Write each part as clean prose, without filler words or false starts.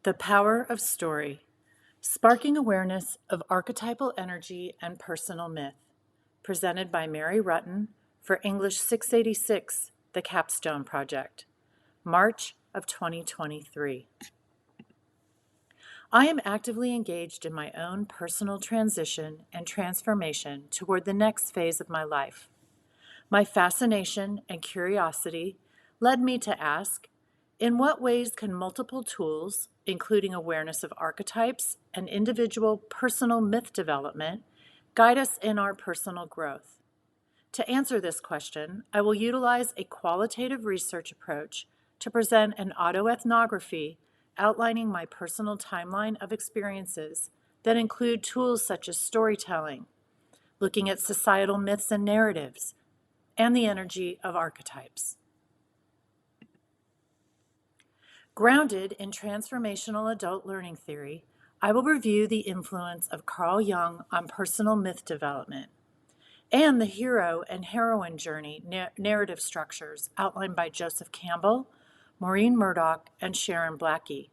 The Power of Story, Sparking Awareness of Archetypal Energy and Personal Myth, presented by Mary Rutten for English 686, The Capstone Project, March of 2023. I am actively engaged in my own personal transition and transformation toward the next phase of my life. My fascination and curiosity led me to ask, in what ways can multiple tools, including awareness of archetypes and individual personal myth development, guide us in our personal growth? To answer this question, I will utilize a qualitative research approach to present an autoethnography outlining my personal timeline of experiences that include tools such as storytelling, looking at societal myths and narratives, and the energy of archetypes. Grounded in transformational adult learning theory, I will review the influence of Carl Jung on personal myth development and the hero and heroine journey narrative structures outlined by Joseph Campbell, Maureen Murdoch, and Sharon Blackie.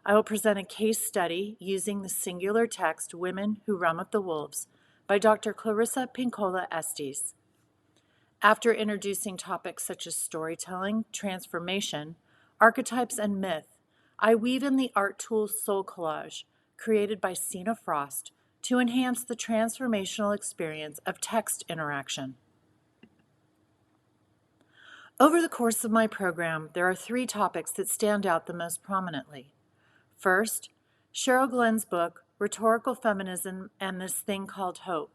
I will present a case study using the singular text Women Who Run with the Wolves by Dr. Clarissa Pinkola Estes. After introducing topics such as storytelling, transformation, archetypes, and myth, I weave in the art tool Soul Collage, created by Sina Frost, to enhance the transformational experience of text interaction. Over the course of my program, there are 3 topics that stand out the most prominently. First, Cheryl Glenn's book, Rhetorical Feminism and This Thing Called Hope.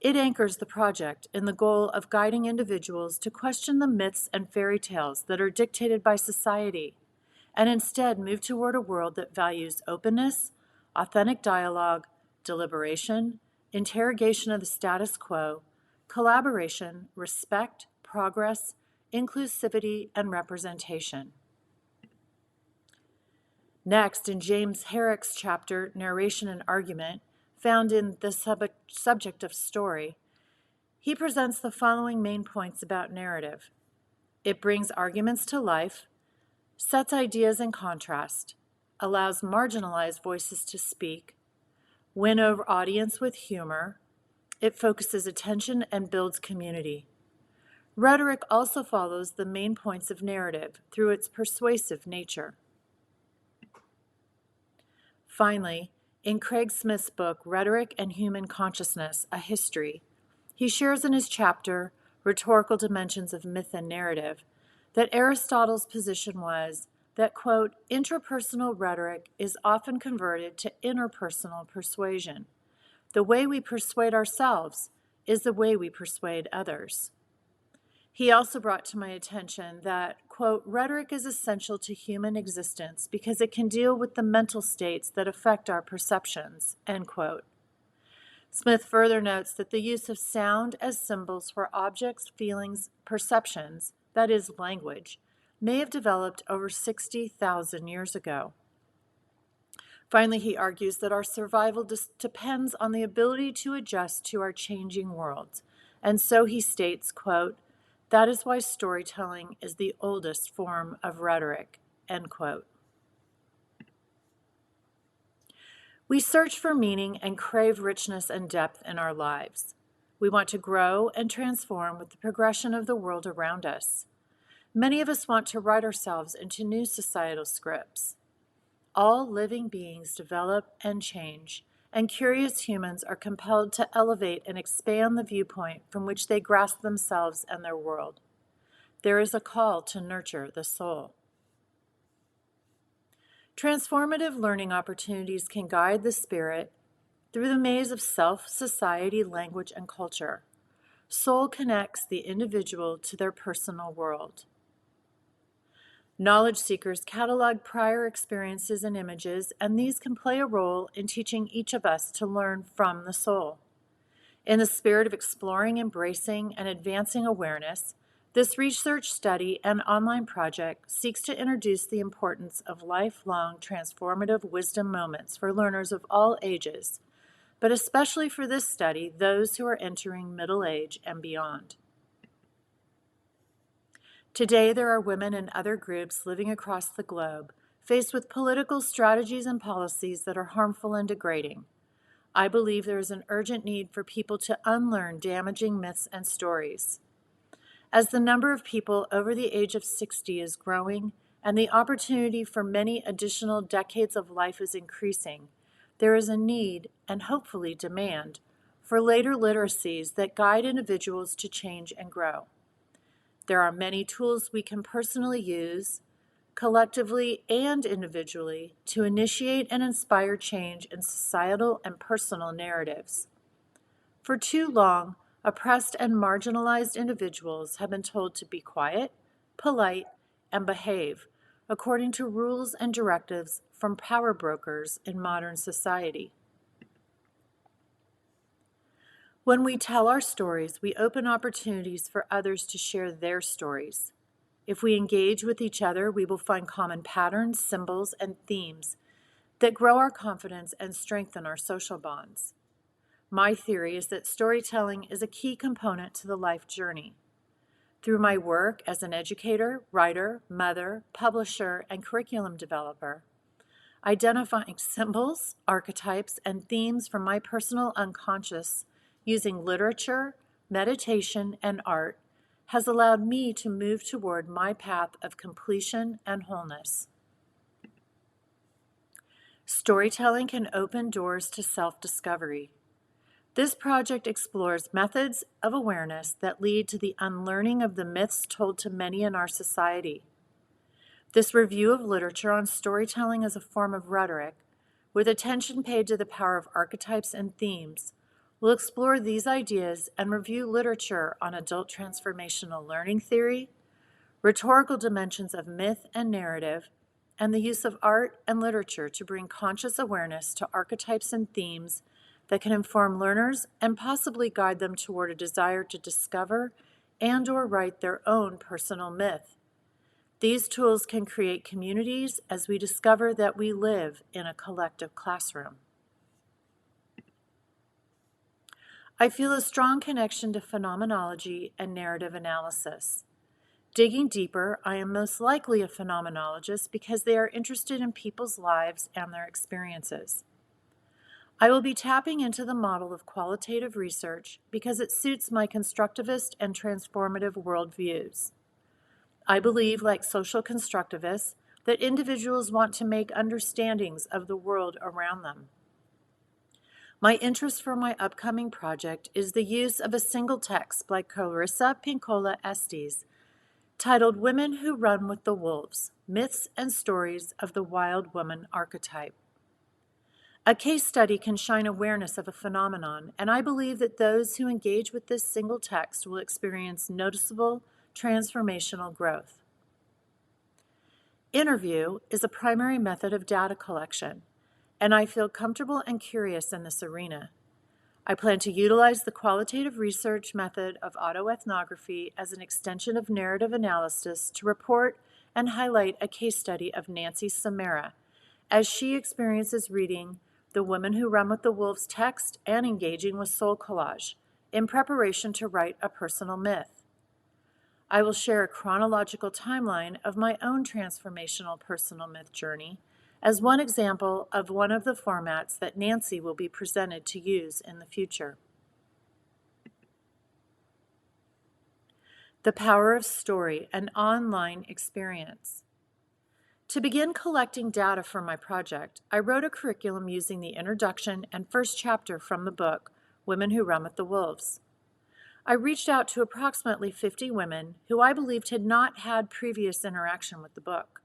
It anchors the project in the goal of guiding individuals to question the myths and fairy tales that are dictated by society, and instead move toward a world that values openness, authentic dialogue, deliberation, interrogation of the status quo, collaboration, respect, progress, inclusivity, and representation. Next, in James Herrick's chapter, Narration and Argument, found in the subject of story, he presents the following main points about narrative. It brings arguments to life, sets ideas in contrast, allows marginalized voices to speak, win over audience with humor, it focuses attention and builds community. Rhetoric also follows the main points of narrative through its persuasive nature. Finally, in Craig Smith's book, Rhetoric and Human Consciousness, A History, he shares in his chapter, Rhetorical Dimensions of Myth and Narrative, that Aristotle's position was that, quote, intrapersonal rhetoric is often converted to interpersonal persuasion. The way we persuade ourselves is the way we persuade others. He also brought to my attention that, quote, rhetoric is essential to human existence because it can deal with the mental states that affect our perceptions, end quote. Smith further notes that the use of sound as symbols for objects, feelings, perceptions, that is, language, may have developed over 60,000 years ago. Finally, he argues that our survival depends on the ability to adjust to our changing worlds, and so he states, quote, that is why storytelling is the oldest form of rhetoric, end quote. We search for meaning and crave richness and depth in our lives. We want to grow and transform with the progression of the world around us. Many of us want to write ourselves into new societal scripts. All living beings develop and change, and curious humans are compelled to elevate and expand the viewpoint from which they grasp themselves and their world. There is a call to nurture the soul. Transformative learning opportunities can guide the spirit through the maze of self, society, language, and culture. Soul connects the individual to their personal world. Knowledge seekers catalog prior experiences and images, and these can play a role in teaching each of us to learn from the soul. In the spirit of exploring, embracing, and advancing awareness, this research study and online project seeks to introduce the importance of lifelong transformative wisdom moments for learners of all ages, but especially for this study, those who are entering middle age and beyond. Today, there are women and other groups living across the globe faced with political strategies and policies that are harmful and degrading. I believe there is an urgent need for people to unlearn damaging myths and stories. As the number of people over the age of 60 is growing and the opportunity for many additional decades of life is increasing, there is a need, and hopefully demand, for later literacies that guide individuals to change and grow. There are many tools we can personally use, collectively and individually, to initiate and inspire change in societal and personal narratives. For too long, oppressed and marginalized individuals have been told to be quiet, polite, and behave according to rules and directives from power brokers in modern society. When we tell our stories, we open opportunities for others to share their stories. If we engage with each other, we will find common patterns, symbols, and themes that grow our confidence and strengthen our social bonds. My theory is that storytelling is a key component to the life journey. Through my work as an educator, writer, mother, publisher, and curriculum developer, identifying symbols, archetypes, and themes from my personal unconscious using literature, meditation, and art has allowed me to move toward my path of completion and wholeness. Storytelling can open doors to self-discovery. This project explores methods of awareness that lead to the unlearning of the myths told to many in our society. This review of literature on storytelling as a form of rhetoric, with attention paid to the power of archetypes and themes, will explore these ideas and review literature on adult transformational learning theory, rhetorical dimensions of myth and narrative, and the use of art and literature to bring conscious awareness to archetypes and themes that can inform learners and possibly guide them toward a desire to discover and/or write their own personal myth. These tools can create communities as we discover that we live in a collective classroom. I feel a strong connection to phenomenology and narrative analysis. Digging deeper, I am most likely a phenomenologist because they are interested in people's lives and their experiences. I will be tapping into the model of qualitative research because it suits my constructivist and transformative worldviews. I believe, like social constructivists, that individuals want to make understandings of the world around them. My interest for my upcoming project is the use of a single text by Clarissa Pinkola Estes, titled Women Who Run with the Wolves, Myths and Stories of the Wild Woman Archetype. A case study can shine awareness of a phenomenon, and I believe that those who engage with this single text will experience noticeable transformational growth. Interview is a primary method of data collection, and I feel comfortable and curious in this arena. I plan to utilize the qualitative research method of autoethnography as an extension of narrative analysis to report and highlight a case study of Nancy Samara as she experiences reading The Women Who Run with the Wolves text and engaging with Soul Collage in preparation to write a personal myth. I will share a chronological timeline of my own transformational personal myth journey as one example of one of the formats that Nancy will be presented to use in the future. The Power of Story, an online experience. To begin collecting data for my project, I wrote a curriculum using the introduction and first chapter from the book, Women Who Run with the Wolves. I reached out to approximately 50 women who I believed had not had previous interaction with the book.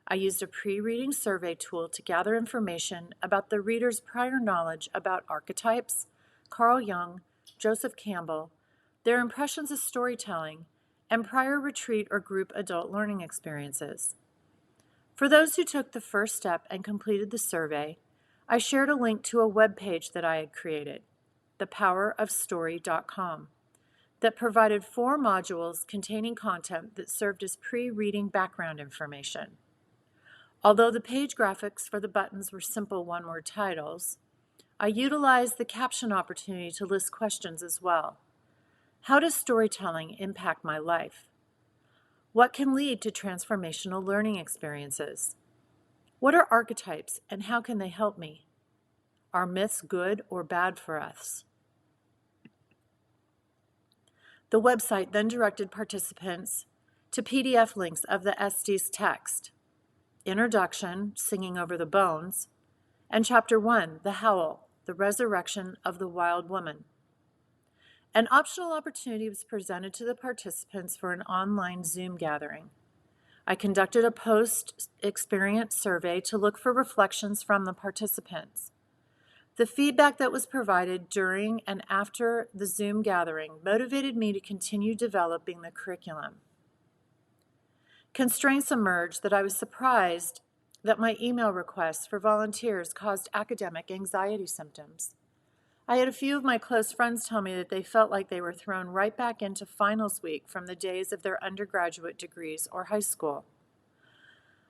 I used a pre-reading survey tool to gather information about the reader's prior knowledge about archetypes, Carl Jung, Joseph Campbell, their impressions of storytelling, and prior retreat or group adult learning experiences. For those who took the first step and completed the survey, I shared a link to a web page that I had created, thepowerofstory.com, that provided 4 modules containing content that served as pre-reading background information. Although the page graphics for the buttons were simple one-word titles, I utilized the caption opportunity to list questions as well. How does storytelling impact my life? What can lead to transformational learning experiences? What are archetypes and how can they help me? Are myths good or bad for us? The website then directed participants to PDF links of the Estes text, Introduction, Singing Over the Bones, and Chapter 1, The Howl, The Resurrection of the Wild Woman. An optional opportunity was presented to the participants for an online Zoom gathering. I conducted a post-experience survey to look for reflections from the participants. The feedback that was provided during and after the Zoom gathering motivated me to continue developing the curriculum. Constraints emerged that I was surprised that my email requests for volunteers caused academic anxiety symptoms. I had a few of my close friends tell me that they felt like they were thrown right back into finals week from the days of their undergraduate degrees or high school.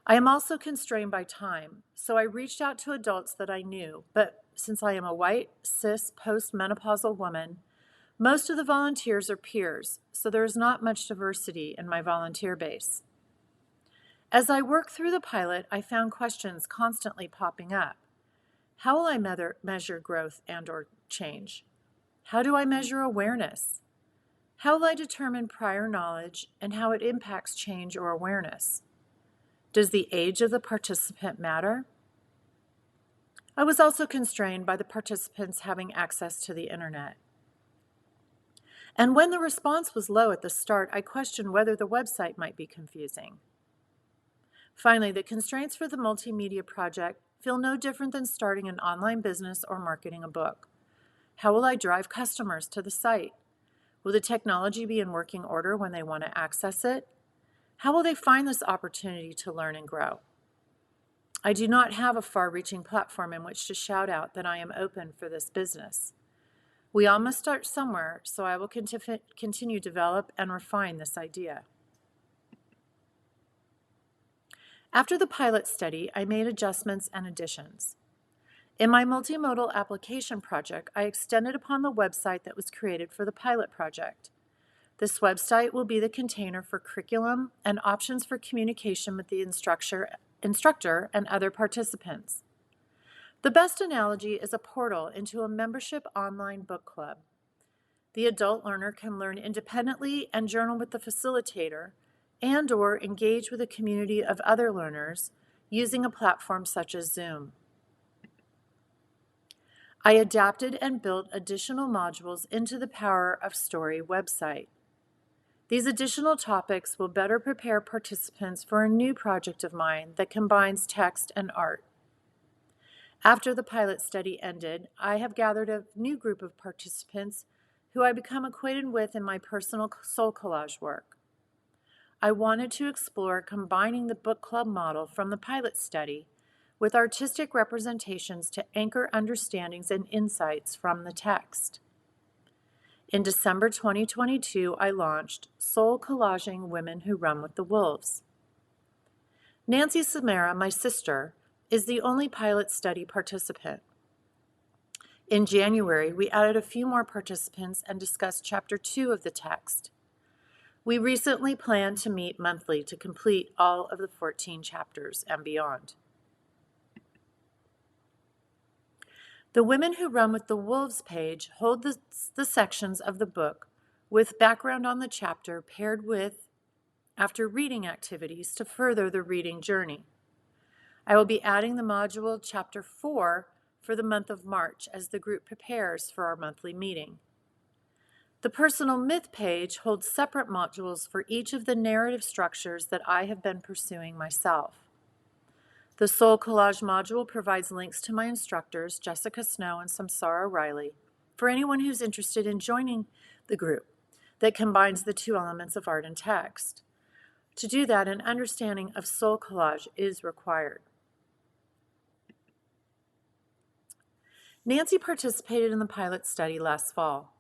I am also constrained by time, so I reached out to adults that I knew, but since I am a white, cis, postmenopausal woman, most of the volunteers are peers, so there is not much diversity in my volunteer base. As I worked through the pilot, I found questions constantly popping up. How will I measure growth and/or change? How do I measure awareness? How will I determine prior knowledge and how it impacts change or awareness? Does the age of the participant matter? I was also constrained by the participants having access to the internet. And when the response was low at the start, I questioned whether the website might be confusing. Finally, the constraints for the multimedia project feel no different than starting an online business or marketing a book. How will I drive customers to the site? Will the technology be in working order when they want to access it? How will they find this opportunity to learn and grow? I do not have a far-reaching platform in which to shout out that I am open for this business. We all must start somewhere, so I will continue to develop and refine this idea. After the pilot study, I made adjustments and additions. In my multimodal application project, I extended upon the website that was created for the pilot project. This website will be the container for curriculum and options for communication with the instructor and other participants. The best analogy is a portal into a membership online book club. The adult learner can learn independently and journal with the facilitator and/or engage with a community of other learners using a platform such as Zoom. I adapted and built additional modules into the Power of Story website. These additional topics will better prepare participants for a new project of mine that combines text and art. After the pilot study ended, I have gathered a new group of participants who I become acquainted with in my personal soul collage work. I wanted to explore combining the book club model from the pilot study with artistic representations to anchor understandings and insights from the text. In December 2022, I launched Soul Collaging Women Who Run with the Wolves. Nancy Samara, my sister, is the only pilot study participant. In January, we added a few more participants and discussed Chapter 2 of the text. We recently planned to meet monthly to complete all of the 14 chapters and beyond. The Women Who Run with the Wolves page hold the sections of the book with background on the chapter paired with after reading activities to further the reading journey. I will be adding the module Chapter 4 for the month of March as the group prepares for our monthly meeting. The Personal Myth page holds separate modules for each of the narrative structures that I have been pursuing myself. The Soul Collage module provides links to my instructors, Jessica Snow and Samsara Riley, for anyone who's interested in joining the group that combines the two elements of art and text. To do that, an understanding of Soul Collage is required. Nancy participated in the pilot study last fall.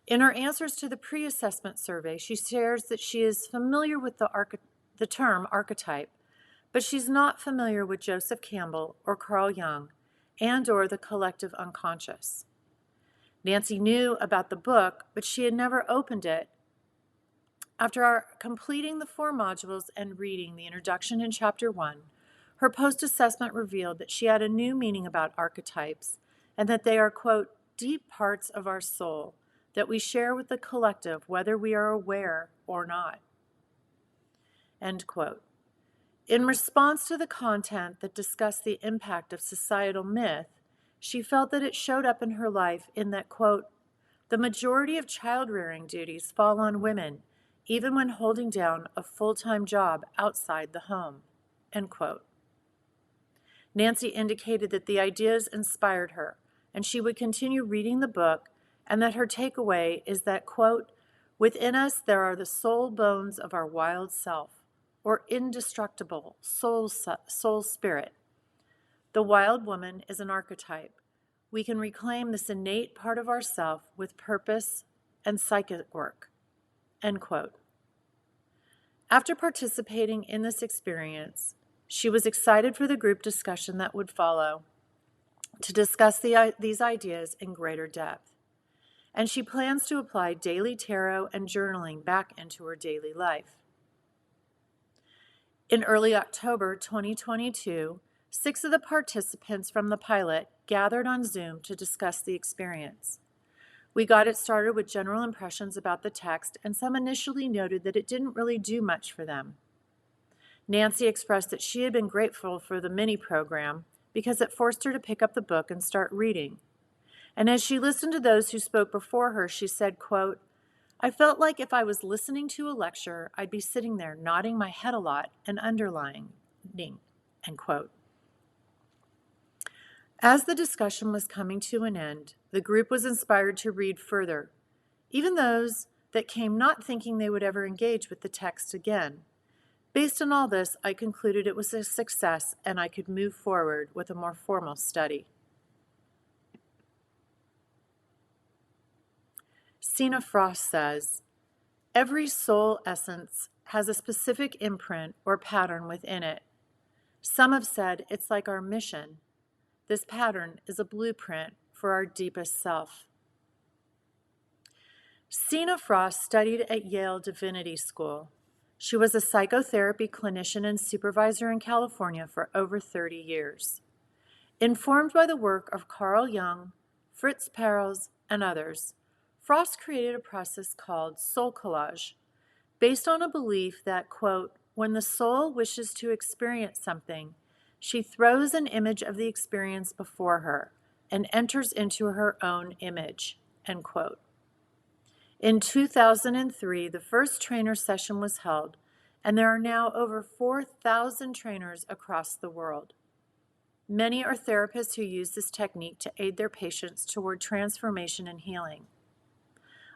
In her answers to the pre-assessment survey, she shares that she is familiar with the term archetype, but she's not familiar with Joseph Campbell or Carl Jung and/or the collective unconscious. Nancy knew about the book, but she had never opened it. After completing the 4 modules and reading the introduction in Chapter 1, Her post-assessment revealed that she had a new meaning about archetypes and that they are, quote, deep parts of our soul that we share with the collective whether we are aware or not, end quote. In response to the content that discussed the impact of societal myth, she felt that it showed up in her life in that, quote, the majority of child-rearing duties fall on women, even when holding down a full-time job outside the home, end quote. Nancy indicated that the ideas inspired her, and she would continue reading the book, and that her takeaway is that, quote, within us there are the soul bones of our wild self, or indestructible soul spirit. The wild woman is an archetype. We can reclaim this innate part of ourself with purpose and psychic work, end quote. After participating in this experience, she was excited for the group discussion that would follow to discuss these ideas in greater depth. And she plans to apply daily tarot and journaling back into her daily life. In early October 2022, 6 of the participants from the pilot gathered on Zoom to discuss the experience. We got it started with general impressions about the text, and some initially noted that it didn't really do much for them. Nancy expressed that she had been grateful for the mini program because it forced her to pick up the book and start reading. And as she listened to those who spoke before her, she said, quote, I felt like if I was listening to a lecture, I'd be sitting there nodding my head a lot and underlining, end quote. As the discussion was coming to an end, the group was inspired to read further, even those that came not thinking they would ever engage with the text again. Based on all this, I concluded it was a success and I could move forward with a more formal study. Sina Frost says, every soul essence has a specific imprint or pattern within it. Some have said it's like our mission. This pattern is a blueprint for our deepest self. Sina Frost studied at Yale Divinity School. She was a psychotherapy clinician and supervisor in California for over 30 years. Informed by the work of Carl Jung, Fritz Perls, and others, Frost created a process called soul collage, based on a belief that, quote, when the soul wishes to experience something, she throws an image of the experience before her and enters into her own image, end quote. In 2003, the first trainer session was held, and there are now over 4,000 trainers across the world. Many are therapists who use this technique to aid their patients toward transformation and healing.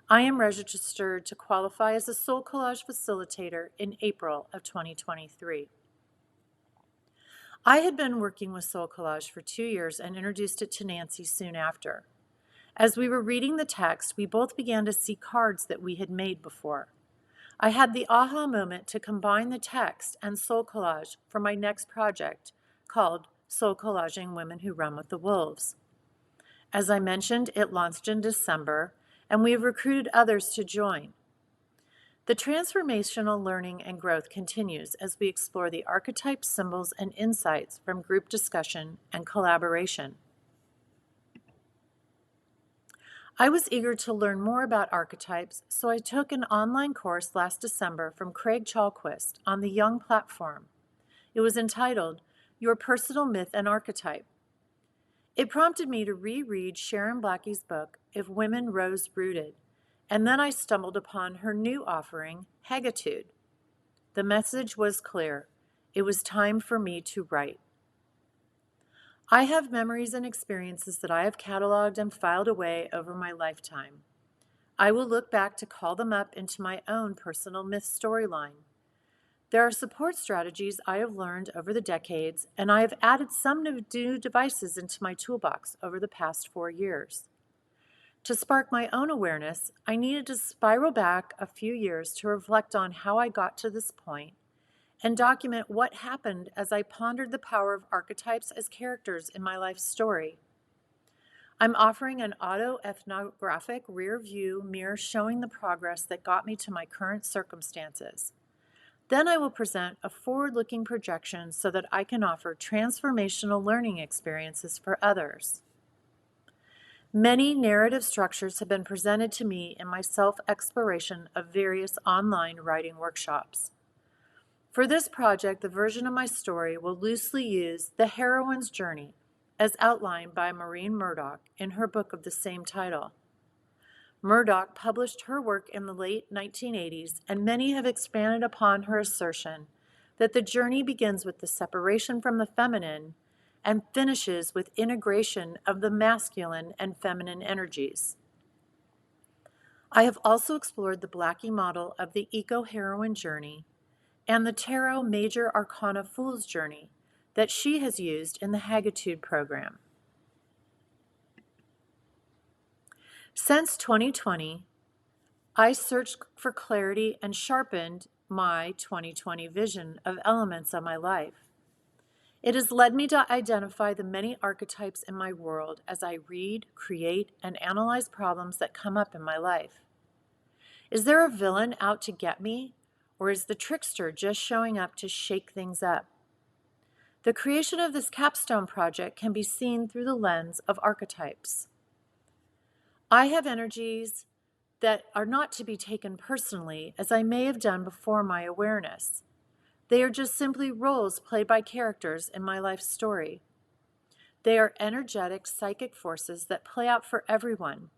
I am registered to qualify as a soul collage facilitator in April of 2023. I had been working with soul collage for 2 years and introduced it to Nancy soon after. As we were reading the text, we both began to see cards that we had made before. I had the aha moment to combine the text and soul collage for my next project called Soul Collaging Women Who Run with the Wolves. As I mentioned, it launched in December, and we have recruited others to join. The transformational learning and growth continues as we explore the archetypes, symbols, and insights from group discussion and collaboration. I was eager to learn more about archetypes, so I took an online course last December from Craig Chalquist on the Jung platform. It was entitled, Your Personal Myth and Archetype. It prompted me to reread Sharon Blackie's book, If Women Rose Rooted, and then I stumbled upon her new offering, Hagitude. The message was clear. It was time for me to write. I have memories and experiences that I have cataloged and filed away over my lifetime. I will look back to call them up into my own personal myth storyline. There are support strategies I have learned over the decades, and I have added some new devices into my toolbox over the past 4 years. To spark my own awareness, I needed to spiral back a few years to reflect on how I got to this point and document what happened as I pondered the power of archetypes as characters in my life story. I'm offering an auto-ethnographic rear view mirror showing the progress that got me to my current circumstances. Then I will present a forward-looking projection so that I can offer transformational learning experiences for others. Many narrative structures have been presented to me in my self-exploration of various online writing workshops. For this project, the version of my story will loosely use the heroine's journey as outlined by Maureen Murdoch in her book of the same title. Murdoch published her work in the late 1980s, and many have expanded upon her assertion that the journey begins with the separation from the feminine and finishes with integration of the masculine and feminine energies. I have also explored the Blackie model of the eco-heroine journey and the Tarot Major Arcana Fool's journey that she has used in the Haggitude program. Since 2020, I searched for clarity and sharpened my 2020 vision of elements of my life. It has led me to identify the many archetypes in my world as I read, create, and analyze problems that come up in my life. Is there a villain out to get me, or is the trickster just showing up to shake things up? The creation of this capstone project can be seen through the lens of archetypes. I have energies that are not to be taken personally, as I may have done before my awareness. They are just simply roles played by characters in my life story. They are energetic, psychic forces that play out for everyone.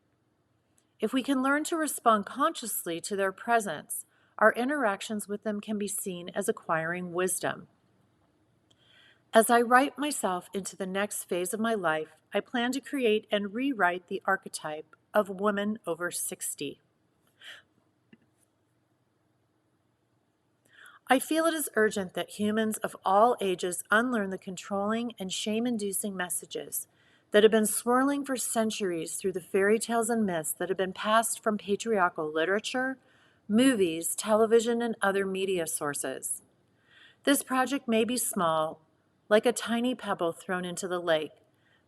If we can learn to respond consciously to their presence, our interactions with them can be seen as acquiring wisdom. As I write myself into the next phase of my life, I plan to create and rewrite the archetype of woman over 60. I feel it is urgent that humans of all ages unlearn the controlling and shame-inducing messages that have been swirling for centuries through the fairy tales and myths that have been passed from patriarchal literature, movies, television, and other media sources. This project may be small, like a tiny pebble thrown into the lake,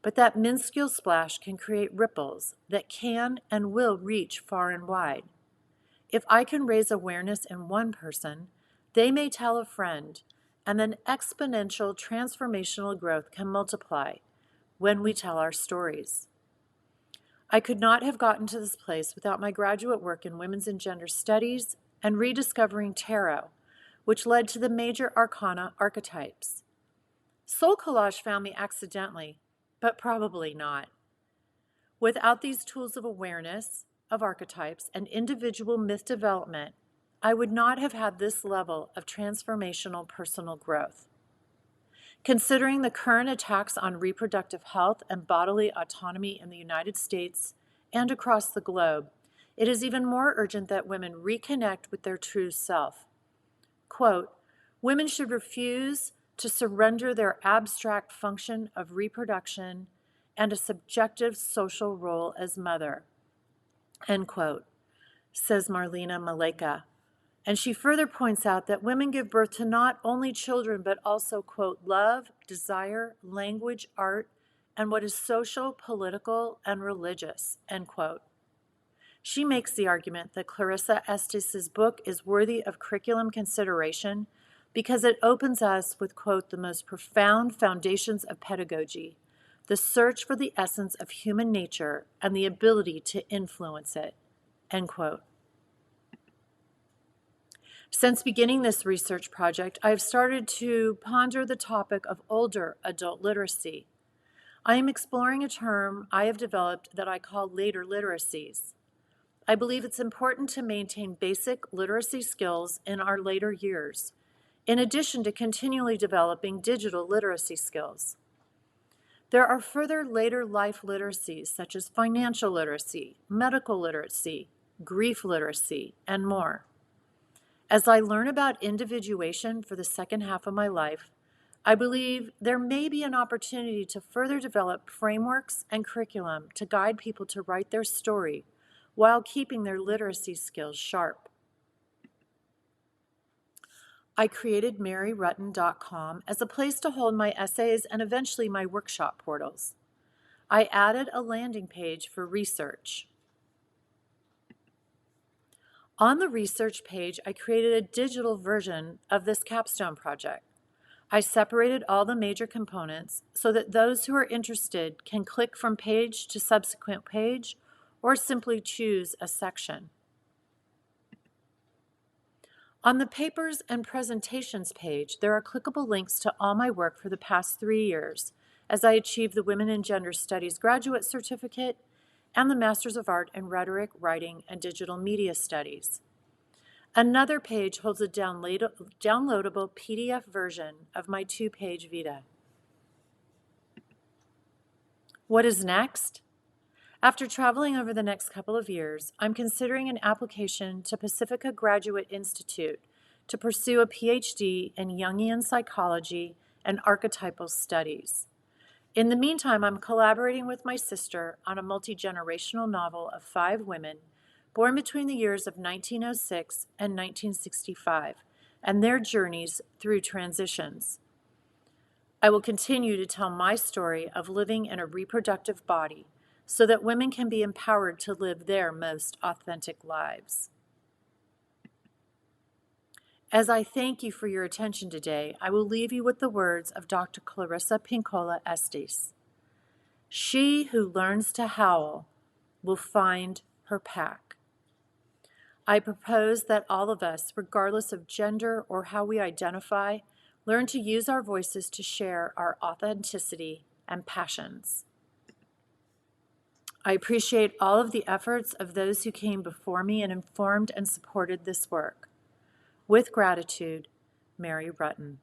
but that minuscule splash can create ripples that can and will reach far and wide. If I can raise awareness in one person, they may tell a friend, and then exponential transformational growth can multiply when we tell our stories. I could not have gotten to this place without my graduate work in women's and gender studies and rediscovering tarot, which led to the major arcana archetypes. Soul Collage found me accidentally, but probably not. Without these tools of awareness, of archetypes, and individual myth development, I would not have had this level of transformational personal growth. Considering the current attacks on reproductive health and bodily autonomy in the United States and across the globe, it is even more urgent that women reconnect with their true self. Quote, women should refuse to surrender their abstract function of reproduction and a subjective social role as mother, end quote, says Marlena Maleka. And she further points out that women give birth to not only children, but also, quote, love, desire, language, art, and what is social, political, and religious, end quote. She makes the argument that Clarissa Estes' book is worthy of curriculum consideration because it opens us with, quote, the most profound foundations of pedagogy, the search for the essence of human nature and the ability to influence it, end quote. Since beginning this research project, I have started to ponder the topic of older adult literacy. I am exploring a term I have developed that I call later literacies. I believe it's important to maintain basic literacy skills in our later years, in addition to continually developing digital literacy skills. There are further later life literacies such as financial literacy, medical literacy, grief literacy, and more. As I learn about individuation for the second half of my life, I believe there may be an opportunity to further develop frameworks and curriculum to guide people to write their story while keeping their literacy skills sharp. I created MaryRutten.com as a place to hold my essays and eventually my workshop portals. I added a landing page for research. On the research page, I created a digital version of this capstone project. I separated all the major components so that those who are interested can click from page to subsequent page or simply choose a section. On the papers and presentations page, there are clickable links to all my work for the past 3 years as I achieved the Women and Gender Studies Graduate Certificate and the Masters of Art in Rhetoric, Writing, and Digital Media Studies. Another page holds a downloadable PDF version of my 2-page vita. What is next? After traveling over the next couple of years, I'm considering an application to Pacifica Graduate Institute to pursue a PhD in Jungian psychology and archetypal studies. In the meantime, I'm collaborating with my sister on a multi-generational novel of 5 women born between the years of 1906 and 1965, and their journeys through transitions. I will continue to tell my story of living in a reproductive body so that women can be empowered to live their most authentic lives. As I thank you for your attention today, I will leave you with the words of Dr. Clarissa Pinkola Estes. She who learns to howl will find her pack. I propose that all of us, regardless of gender or how we identify, learn to use our voices to share our authenticity and passions. I appreciate all of the efforts of those who came before me and informed and supported this work. With gratitude, Mary Rutten.